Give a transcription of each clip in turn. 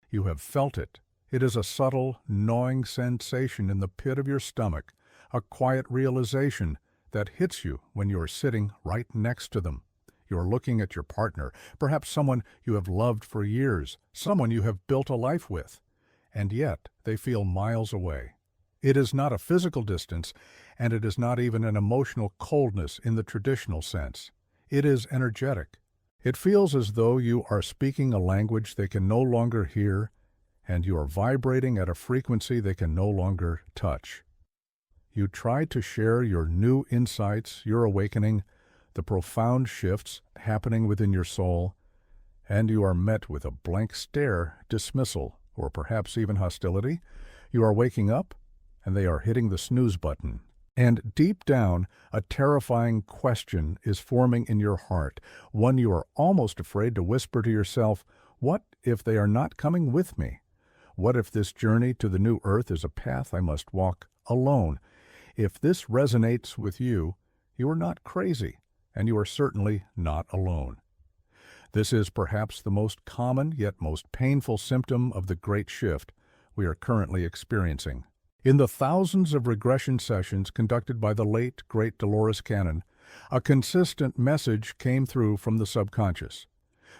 You have felt it. It is a subtle, gnawing sensation in the pit of your stomach, a quiet realization that hits you when you are sitting right next to them. You are looking at your partner, perhaps someone you have loved for years, someone you have built a life with, and yet they feel miles away. It is not a physical distance, and it is not even an emotional coldness in the traditional sense. It is energetic. It feels as though you are speaking a language they can no longer hear, and you are vibrating at a frequency they can no longer touch. You try to share your new insights, your awakening, the profound shifts happening within your soul, and you are met with a blank stare, dismissal, or perhaps even hostility. You are waking up, and they are hitting the snooze button. And deep down, a terrifying question is forming in your heart, one you are almost afraid to whisper to yourself, what if they are not coming with me? What if this journey to the new earth is a path I must walk alone? If this resonates with you, you are not crazy, and you are certainly not alone. This is perhaps the most common yet most painful symptom of the great shift we are currently experiencing. In the thousands of regression sessions conducted by the late, great Dolores Cannon, a consistent message came through from the subconscious.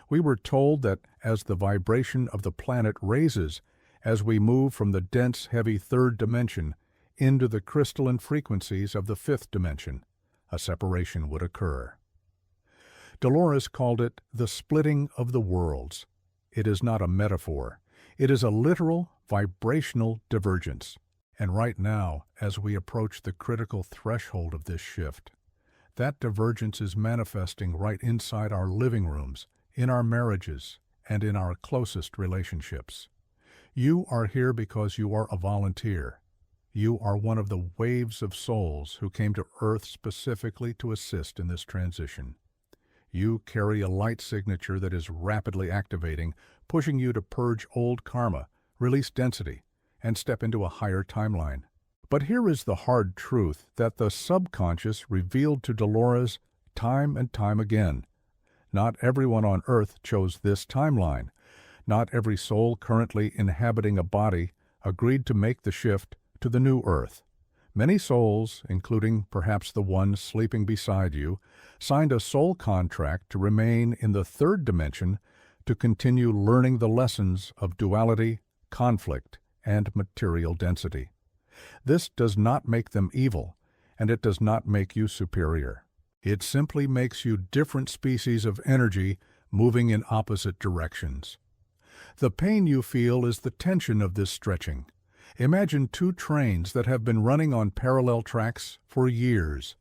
We were told that as the vibration of the planet raises, as we move from the dense, heavy third dimension into the crystalline frequencies of the fifth dimension, a separation would occur. Dolores called it the splitting of the worlds. It is not a metaphor. It is a literal, vibrational divergence. And right now, as we approach the critical threshold of this shift, that divergence is manifesting right inside our living rooms, in our marriages, and in our closest relationships. You are here because you are a volunteer. You are one of the waves of souls who came to Earth specifically to assist in this transition. You carry a light signature that is rapidly activating, pushing you to purge old karma, release density, and step into a higher timeline. But here is the hard truth that the subconscious revealed to Dolores time and time again. Not everyone on Earth chose this timeline. Not every soul currently inhabiting a body agreed to make the shift to the new Earth. Many souls, including perhaps the one sleeping beside you, signed a soul contract to remain in the third dimension to continue learning the lessons of duality, conflict, and material density. This does not make them evil, and it does not make you superior. It simply makes you different species of energy moving in opposite directions. The pain you feel is the tension of this stretching. Imagine two trains that have been running on parallel tracks for years.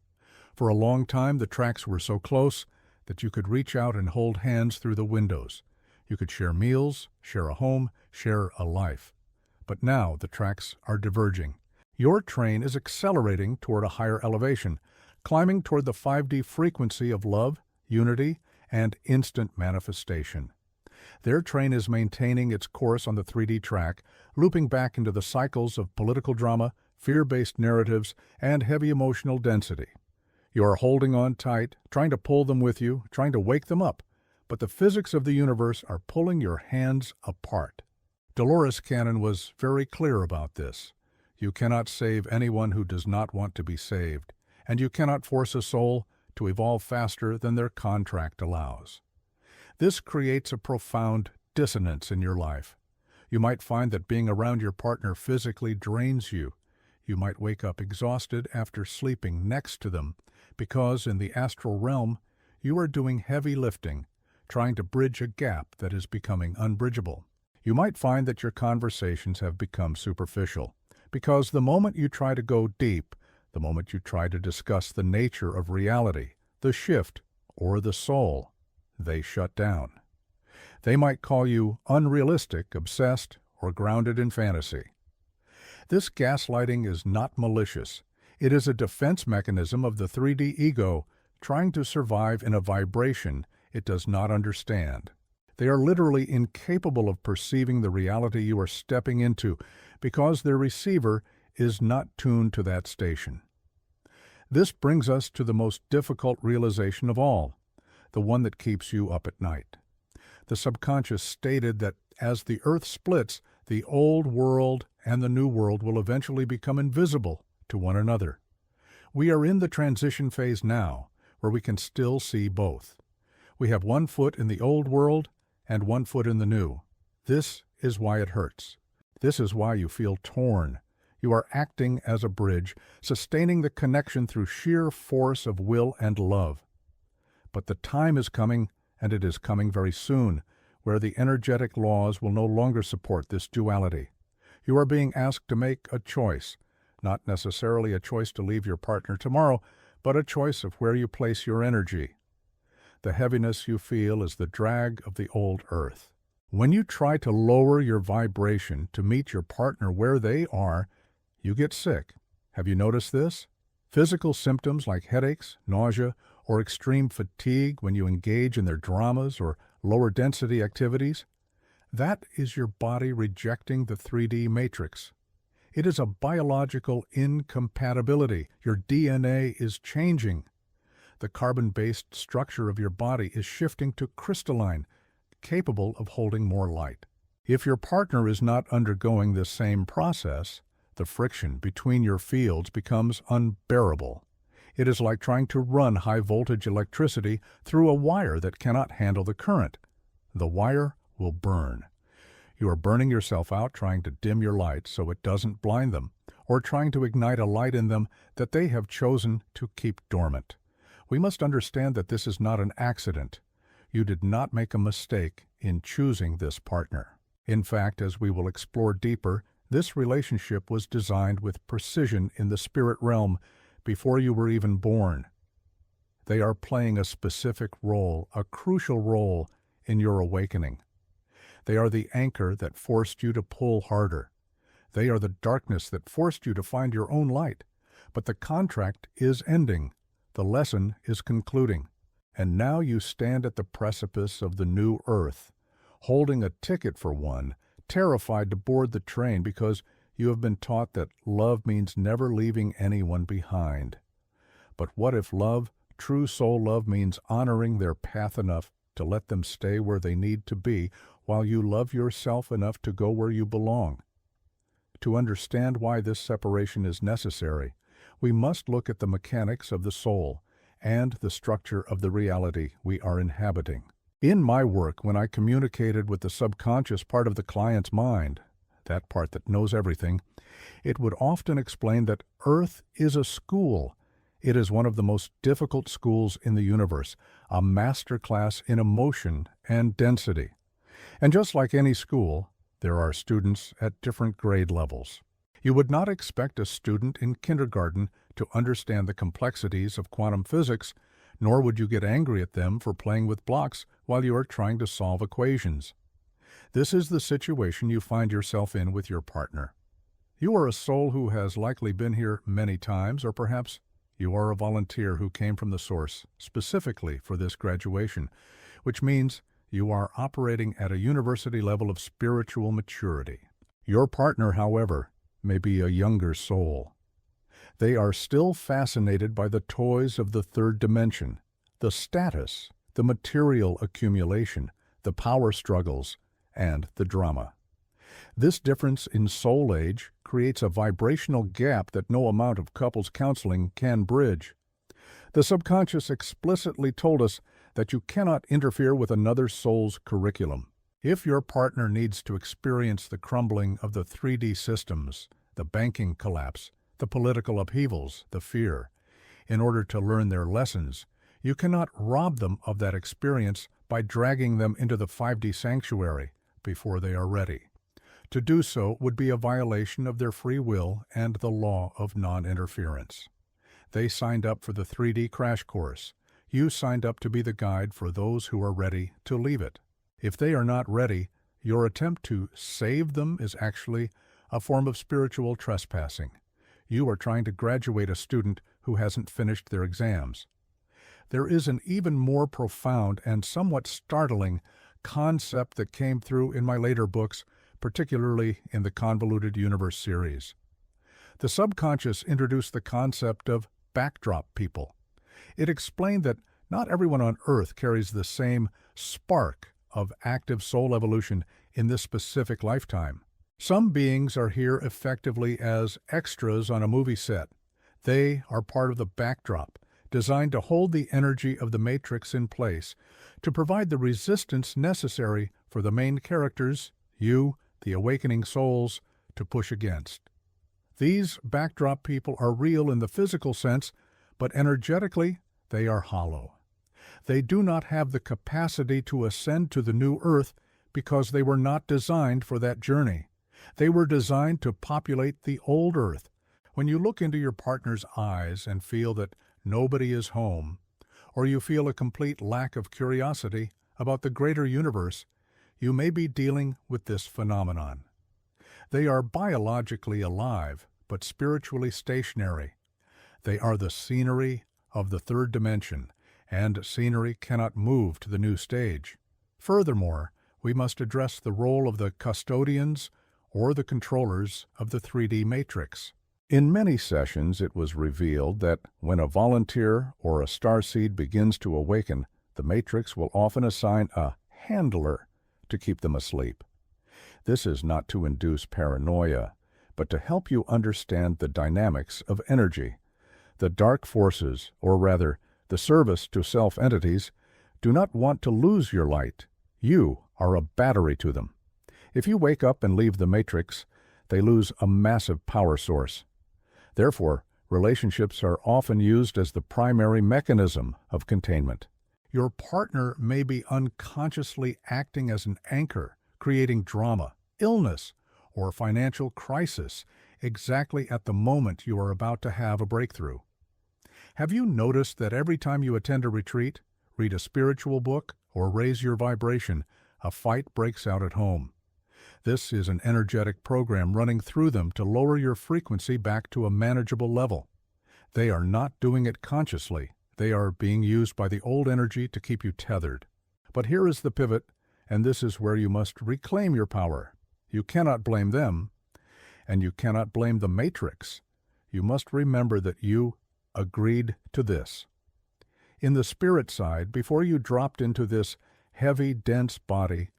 For a long time, the tracks were so close that you could reach out and hold hands through the windows. You could share meals, share a home, share a life. But now the tracks are diverging. Your train is accelerating toward a higher elevation, climbing toward the 5D frequency of love, unity, and instant manifestation. Their train is maintaining its course on the 3D track, looping back into the cycles of political drama, fear-based narratives, and heavy emotional density. You are holding on tight, trying to pull them with you, trying to wake them up, but the physics of the universe are pulling your hands apart. Dolores Cannon was very clear about this. You cannot save anyone who does not want to be saved, and you cannot force a soul to evolve faster than their contract allows. This creates a profound dissonance in your life. You might find that being around your partner physically drains you. You might wake up exhausted after sleeping next to them, because in the astral realm, you are doing heavy lifting, trying to bridge a gap that is becoming unbridgeable. You might find that your conversations have become superficial, because the moment you try to go deep, the moment you try to discuss the nature of reality, the shift, or the soul, they shut down. They might call you unrealistic, obsessed, or grounded in fantasy. This gaslighting is not malicious. It is a defense mechanism of the 3D ego trying to survive in a vibration it does not understand. They are literally incapable of perceiving the reality you are stepping into because their receiver is not tuned to that station. This brings us to the most difficult realization of all, the one that keeps you up at night. The subconscious stated that As the earth splits, the old world and the new world will eventually become invisible to one another. We are in the transition phase now, where we can still see both. We have one foot in the old world and one foot in the new. This is why it hurts. This is why you feel torn. You are acting as a bridge, sustaining the connection through sheer force of will and love. But the time is coming, and it is coming very soon, where the energetic laws will no longer support this duality. You are being asked to make a choice, not necessarily a choice to leave your partner tomorrow, but a choice of where you place your energy. The heaviness you feel is the drag of the old earth. When you try to lower your vibration to meet your partner where they are, you get sick. Have you noticed this? Physical symptoms like headaches, nausea, or extreme fatigue when you engage in their dramas or lower density activities? That is your body rejecting the 3D matrix. It is a biological incompatibility. Your DNA is changing. The carbon-based structure of your body is shifting to crystalline, capable of holding more light. If your partner is not undergoing this same process, the friction between your fields becomes unbearable. It is like trying to run high-voltage electricity through a wire that cannot handle the current. The wire will burn. You are burning yourself out trying to dim your light so it doesn't blind them, or trying to ignite a light in them that they have chosen to keep dormant. We must understand that this is not an accident. You did not make a mistake in choosing this partner. In fact, as we will explore deeper, this relationship was designed with precision in the spirit realm before you were even born. They are playing a specific role, a crucial role in your awakening. They are the anchor that forced you to pull harder. They are the darkness that forced you to find your own light. But the contract is ending. The lesson is concluding. And now you stand at the precipice of the new earth, holding a ticket for one, terrified to board the train because you have been taught that love means never leaving anyone behind. But what if love, true soul love, means honoring their path enough to let them stay where they need to be while you love yourself enough to go where you belong? To understand why this separation is necessary, we must look at the mechanics of the soul and the structure of the reality we are inhabiting. In my work, when I communicated with the subconscious part of the client's mind, that part that knows everything, it would often explain that Earth is a school. It is one of the most difficult schools in the universe, a master class in emotion and density. And just like any school, there are students at different grade levels. You would not expect a student in kindergarten to understand the complexities of quantum physics, nor would you get angry at them for playing with blocks while you are trying to solve equations. This is the situation you find yourself in with your partner. You are a soul who has likely been here many times, or perhaps you are a volunteer who came from the source specifically for this graduation, which means you are operating at a university level of spiritual maturity. Your partner, however, may be a younger soul. They are still fascinated by the toys of the third dimension, the status, the material accumulation, the power struggles, and the drama. This difference in soul age creates a vibrational gap that no amount of couples counseling can bridge. The subconscious explicitly told us that you cannot interfere with another soul's curriculum. If your partner needs to experience the crumbling of the 3D systems, the banking collapse, the political upheavals, the fear, in order to learn their lessons, you cannot rob them of that experience by dragging them into the 5D sanctuary before they are ready. To do so would be a violation of their free will and the law of non-interference. They signed up for the 3D crash course. You signed up to be the guide for those who are ready to leave it. If they are not ready, your attempt to save them is actually a form of spiritual trespassing. You are trying to graduate a student who hasn't finished their exams. There is an even more profound and somewhat startling concept that came through in my later books, particularly in the Convoluted Universe series. The subconscious introduced the concept of backdrop people. It explained that not everyone on Earth carries the same spark of active soul evolution in this specific lifetime. Some beings are here effectively as extras on a movie set. They are part of the backdrop, designed to hold the energy of the matrix in place, to provide the resistance necessary for the main characters, you, the awakening souls, to push against. These backdrop people are real in the physical sense, but energetically, they are hollow. They do not have the capacity to ascend to the new earth because they were not designed for that journey. They were designed to populate the old earth. When you look into your partner's eyes and feel that nobody is home, or you feel a complete lack of curiosity about the greater universe, you may be dealing with this phenomenon. They are biologically alive, but spiritually stationary. They are the scenery of the third dimension, and scenery cannot move to the new stage. Furthermore, we must address the role of the custodians or the controllers of the 3D matrix. In many sessions, it was revealed that when a volunteer or a starseed begins to awaken, the matrix will often assign a handler to keep them asleep. This is not to induce paranoia, but to help you understand the dynamics of energy. The dark forces, or rather, the service to self-entities, do not want to lose your light. You are a battery to them. If you wake up and leave the matrix, they lose a massive power source. Therefore, relationships are often used as the primary mechanism of containment. Your partner may be unconsciously acting as an anchor, creating drama, illness, or financial crisis exactly at the moment you are about to have a breakthrough. Have you noticed that every time you attend a retreat, read a spiritual book, or raise your vibration, a fight breaks out at home? This is an energetic program running through them to lower your frequency back to a manageable level. They are not doing it consciously. They are being used by the old energy to keep you tethered. But here is the pivot, and this is where you must reclaim your power. You cannot blame them, and you cannot blame the matrix. You must remember that you agreed to this. In the spirit side, before you dropped into this heavy, dense body,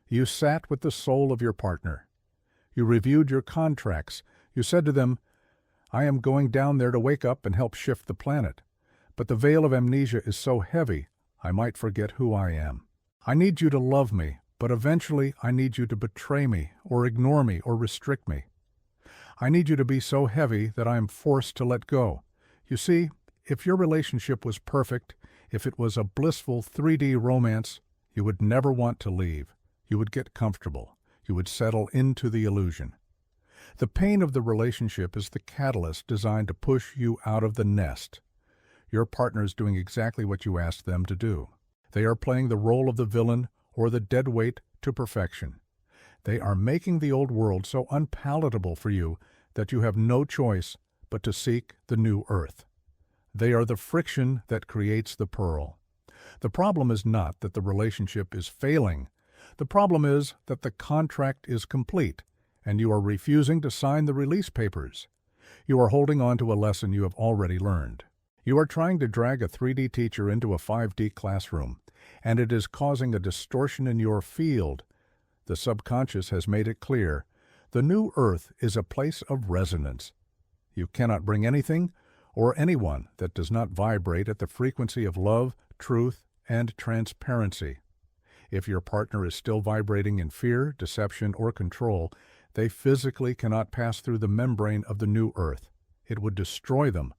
you sat with the soul of your partner. You reviewed your contracts. You said to them, I am going down there to wake up and help shift the planet. But the veil of amnesia is so heavy, I might forget who I am. I need you to love me, but eventually I need you to betray me, or ignore me, or restrict me. I need you to be so heavy that I am forced to let go. You see, if your relationship was perfect, if it was a blissful 3D romance, you would never want to leave. You would get comfortable. You would settle into the illusion. The pain of the relationship is the catalyst designed to push you out of the nest. Your partner is doing exactly what you asked them to do. They are playing the role of the villain or the deadweight to perfection. They are making the old world so unpalatable for you that you have no choice but to seek the new earth. They are the friction that creates the pearl. The problem is not that the relationship is failing. The problem is that the contract is complete, and you are refusing to sign the release papers. You are holding on to a lesson you have already learned. You are trying to drag a 3D teacher into a 5D classroom, and it is causing a distortion in your field. The subconscious has made it clear. The new earth is a place of resonance. You cannot bring anything or anyone that does not vibrate at the frequency of love, truth, and transparency. If your partner is still vibrating in fear, deception, or control, they physically cannot pass through the membrane of the new earth. It would destroy them.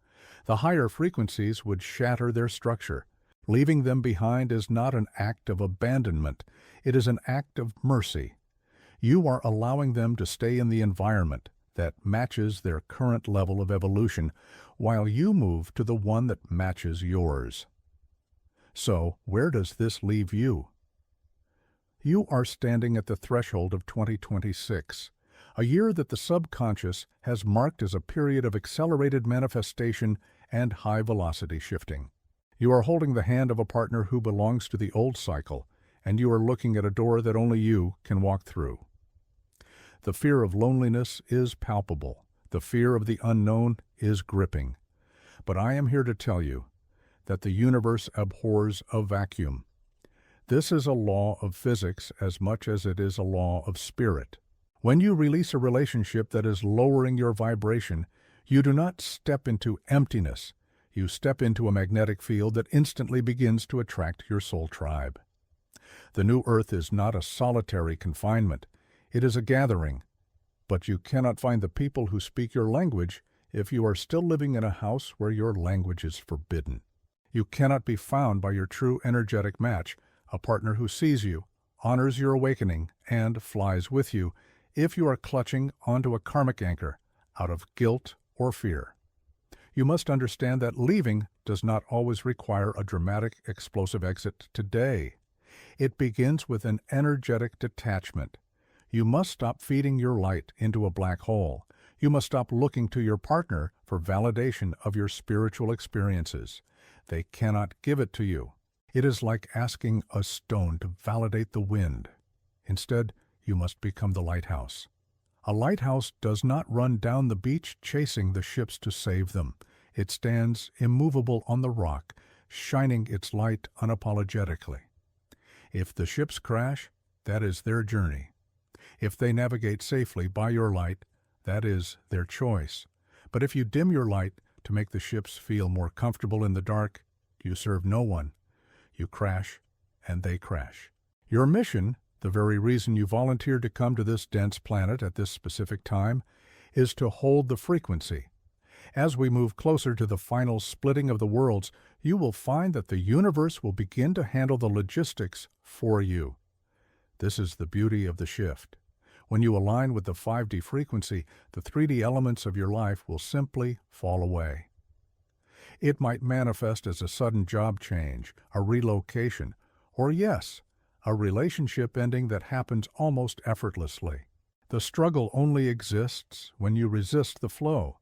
The higher frequencies would shatter their structure. Leaving them behind is not an act of abandonment. It is an act of mercy. You are allowing them to stay in the environment that matches their current level of evolution, while you move to the one that matches yours. So, where does this leave you? You are standing at the threshold of 2026, a year that the subconscious has marked as a period of accelerated manifestation and high-velocity shifting. You are holding the hand of a partner who belongs to the old cycle, and you are looking at a door that only you can walk through. The fear of loneliness is palpable. The fear of the unknown is gripping. But I am here to tell you that the universe abhors a vacuum. This is a law of physics as much as it is a law of spirit. When you release a relationship that is lowering your vibration, you do not step into emptiness. You step into a magnetic field that instantly begins to attract your soul tribe. The new earth is not a solitary confinement. It is a gathering. But you cannot find the people who speak your language if you are still living in a house where your language is forbidden. You cannot be found by your true energetic match, a partner who sees you, honors your awakening, and flies with you, if you are clutching onto a karmic anchor out of guilt or fear. You must understand that leaving does not always require a dramatic, explosive exit today. It begins with an energetic detachment. You must stop feeding your light into a black hole. You must stop looking to your partner for validation of your spiritual experiences. They cannot give it to you. It is like asking a stone to validate the wind. Instead, you must become the lighthouse. A lighthouse does not run down the beach chasing the ships to save them. It stands immovable on the rock, shining its light unapologetically. If the ships crash, that is their journey. If they navigate safely by your light, that is their choice. But if you dim your light to make the ships feel more comfortable in the dark, you serve no one. You crash, and they crash. Your mission, the very reason you volunteered to come to this dense planet at this specific time, is to hold the frequency. As we move closer to the final splitting of the worlds, you will find that the universe will begin to handle the logistics for you. This is the beauty of the shift. When you align with the 5D frequency, the 3D elements of your life will simply fall away. It might manifest as a sudden job change, a relocation, or yes, a relationship ending that happens almost effortlessly. The struggle only exists when you resist the flow.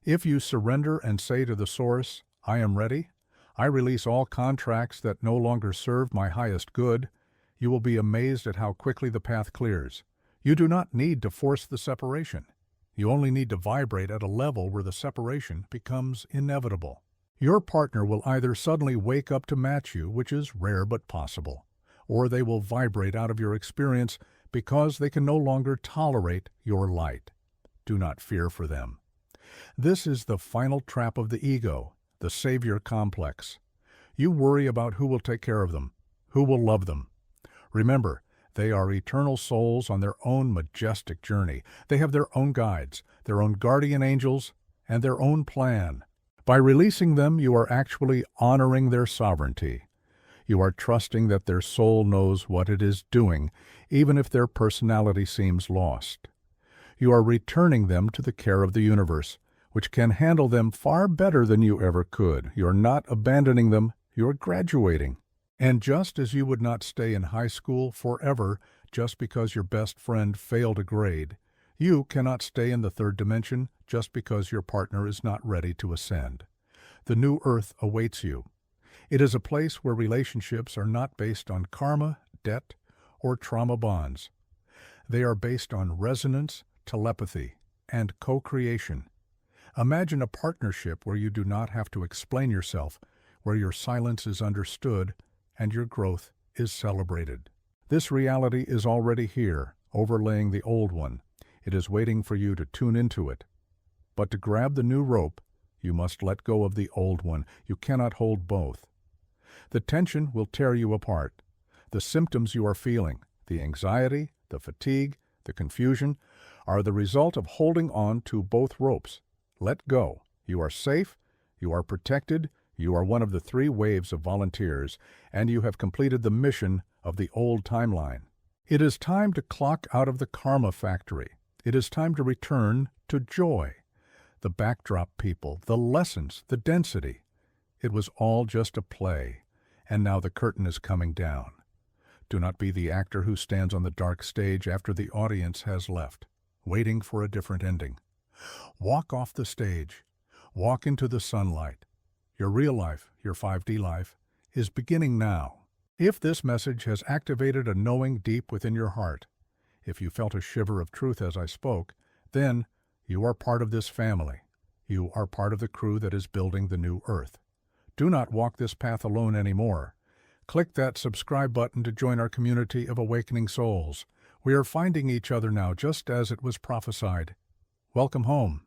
If you surrender and say to the source, "I am ready, I release all contracts that no longer serve my highest good," you will be amazed at how quickly the path clears. You do not need to force the separation. You only need to vibrate at a level where the separation becomes inevitable. Your partner will either suddenly wake up to match you, which is rare but possible, or they will vibrate out of your experience because they can no longer tolerate your light. Do not fear for them. This is the final trap of the ego, the savior complex. You worry about who will take care of them, who will love them. Remember, they are eternal souls on their own majestic journey. They have their own guides, their own guardian angels, and their own plan. By releasing them, you are actually honoring their sovereignty. You are trusting that their soul knows what it is doing, even if their personality seems lost. You are returning them to the care of the universe, which can handle them far better than you ever could. You are not abandoning them, you are graduating. And just as you would not stay in high school forever just because your best friend failed a grade, you cannot stay in the third dimension just because your partner is not ready to ascend. The new earth awaits you. It is a place where relationships are not based on karma, debt, or trauma bonds. They are based on resonance, telepathy, and co-creation. Imagine a partnership where you do not have to explain yourself, where your silence is understood, and your growth is celebrated. This reality is already here, overlaying the old one. It is waiting for you to tune into it. But to grab the new rope, you must let go of the old one. You cannot hold both. The tension will tear you apart. The symptoms you are feeling, the anxiety, the fatigue, the confusion, are the result of holding on to both ropes. Let go. You are safe, you are protected, you are one of the 3 waves of volunteers, and you have completed the mission of the old timeline. It is time to clock out of the karma factory. It is time to return to joy. The backdrop people, the lessons, the density. It was all just a play, and now the curtain is coming down. Do not be the actor who stands on the dark stage after the audience has left, waiting for a different ending. Walk off the stage. Walk into the sunlight. Your real life, your 5D life, is beginning now. If this message has activated a knowing deep within your heart, if you felt a shiver of truth as I spoke, then you are part of this family. You are part of the crew that is building the new earth. Do not walk this path alone anymore. Click that subscribe button to join our community of awakening souls. We are finding each other now just as it was prophesied. Welcome home.